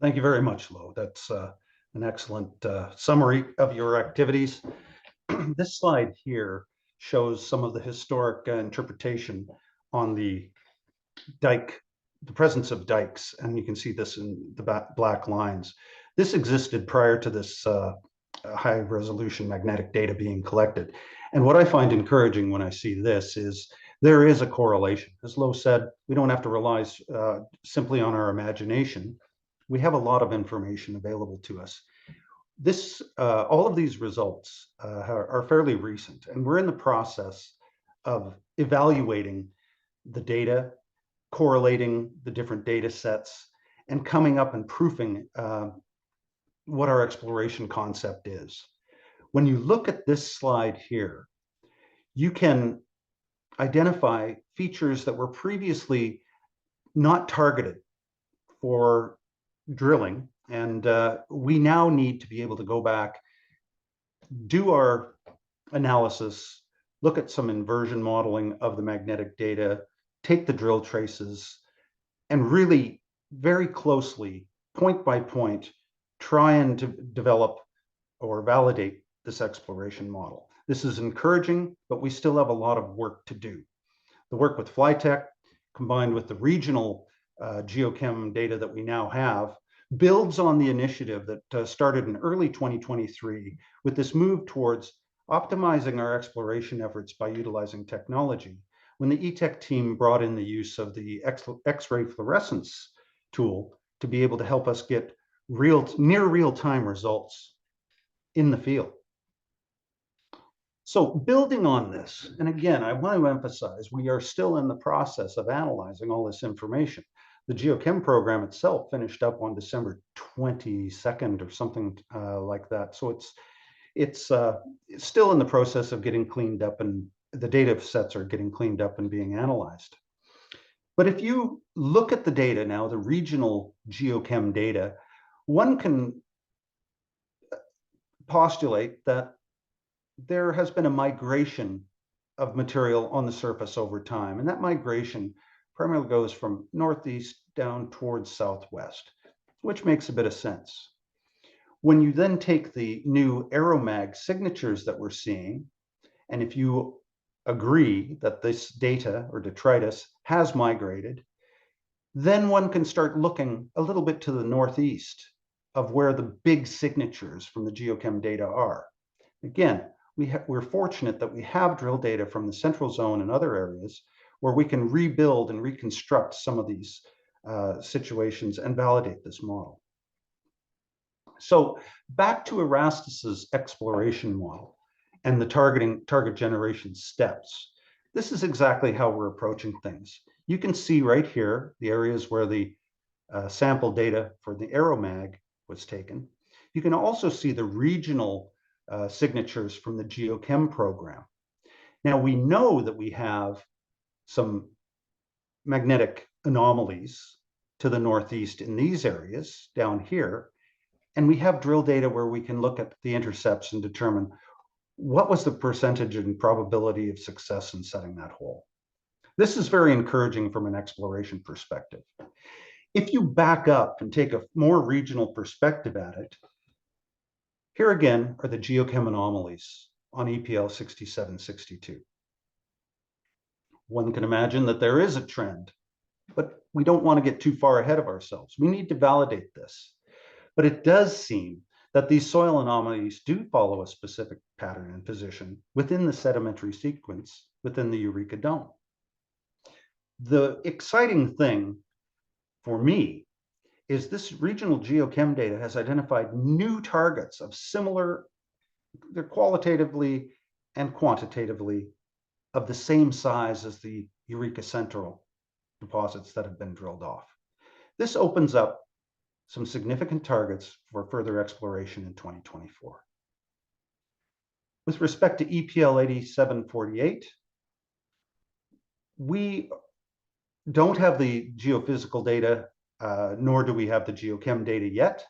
Thank you very much, Lo. That's an excellent summary of your activities. This slide here shows some of the historic interpretation on the dike, the presence of dikes, and you can see this in the black lines. This existed prior to this high resolution magnetic data being collected. And what I find encouraging when I see this is there is a correlation. As Lo said, we don't have to rely simply on our imagination. We have a lot of information available to us. All of these results are fairly recent, and we're in the process of evaluating the data, correlating the different data sets, and coming up and proofing what our exploration concept is. When you look at this slide here, you can identify features that were previously not targeted for drilling, and we now need to be able to go back, do our analysis, look at some inversion modeling of the magnetic data, take the drill traces, and really very closely, point by point, try and to develop or validate this exploration model. This is encouraging, but we still have a lot of work to do. The work with Flytech, combined with the regional geochem data that we now have, builds on the initiative that started in early 2023 with this move towards optimizing our exploration efforts by utilizing technology. When the ETech team brought in the use of the X-ray fluorescence tool to be able to help us get near real-time results in the field. So building on this, and again, I want to emphasize, we are still in the process of analyzing all this information. The geochem program itself finished up on December 22nd or something like that. So it's still in the process of getting cleaned up, and the data sets are getting cleaned up and being analyzed. But if you look at the data now, the regional geochem data, one can postulate that there has been a migration of material on the surface over time. And that migration primarily goes from northeast down towards southwest, which makes a bit of sense. When you then take the new AeroMag signatures that we're seeing, and if you agree that this data or detritus has migrated, then one can start looking a little bit to the northeast of where the big signatures from the geochem data are. Again, we're fortunate that we have drill data from the central zone and other areas where we can rebuild and reconstruct some of these situations and validate this model. So back to Erastus's exploration model and the target generation steps. This is exactly how we're approaching things. You can see right here the areas where the sample data for the AeroMag was taken. You can also see the regional signatures from the geochem program. Now we know that we have some magnetic anomalies to the northeast in these areas down here, and we have drill data where we can look at the intercepts and determine what was the percentage and probability of success in setting that hole. This is very encouraging from an exploration perspective. If you back up and take a more regional perspective at it, here again are the geochem anomalies on EPL 6762. One can imagine that there is a trend, but we don't want to get too far ahead of ourselves. We need to validate this. But it does seem that these soil anomalies do follow a specific pattern and position within the sedimentary sequence within the Eureka Dome. The exciting thing for me is this regional geochem data has identified new targets of similar, they're qualitatively and quantitatively of the same size as the Eureka Central deposits that have been drilled off. This opens up some significant targets for further exploration in 2024. With respect to EPL 8748, we don't have the geophysical data, nor do we have the geochem data yet.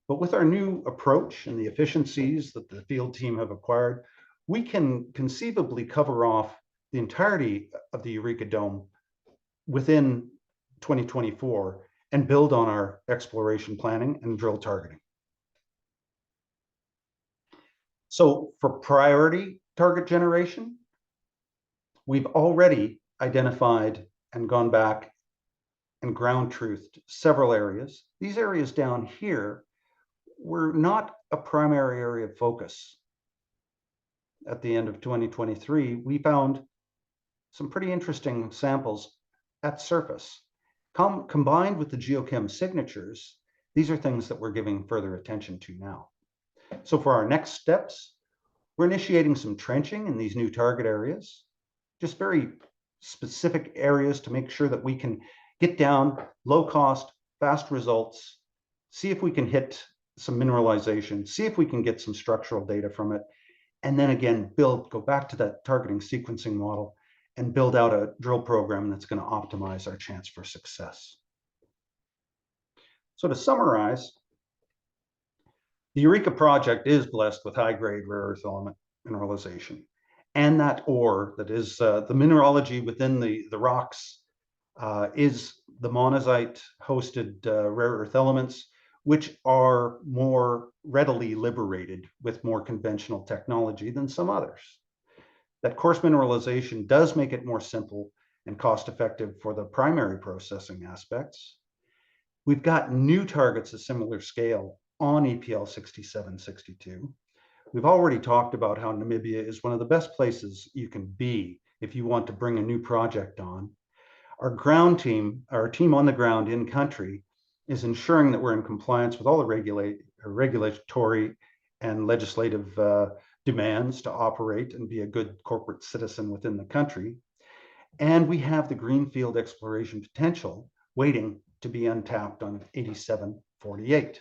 But with our new approach and the efficiencies that the field team have acquired, we can conceivably cover off the entirety of the Eureka Dome within 2024 and build on our exploration planning and drill targeting. So for priority target generation, we've already identified and gone back and ground truthed several areas. These areas down here were not a primary area of focus. At the end of 2023, we found some pretty interesting samples at surface. Combined with the geochem signatures, these are things that we're giving further attention to now. So for our next steps, we're initiating some trenching in these new target areas, just very specific areas to make sure that we can get down low cost, fast results, see if we can hit some mineralization, see if we can get some structural data from it, and then again, go back to that targeting sequencing model and build out a drill program that's going to optimize our chance for success. So to summarize, the Eureka project is blessed with high-grade rare earth element mineralization. And that ore, that is the mineralogy within the rocks, is the monazite-hosted rare earth elements, which are more readily liberated with more conventional technology than some others. That coarse mineralization does make it more simple and cost-effective for the primary processing aspects. We've got new targets of similar scale on EPL 6762. We've already talked about how Namibia is one of the best places you can be if you want to bring a new project on. Our ground team, our team on the ground in country, is ensuring that we're in compliance with all the regulatory and legislative demands to operate and be a good corporate citizen within the country. And we have the greenfield exploration potential waiting to be untapped on 8748.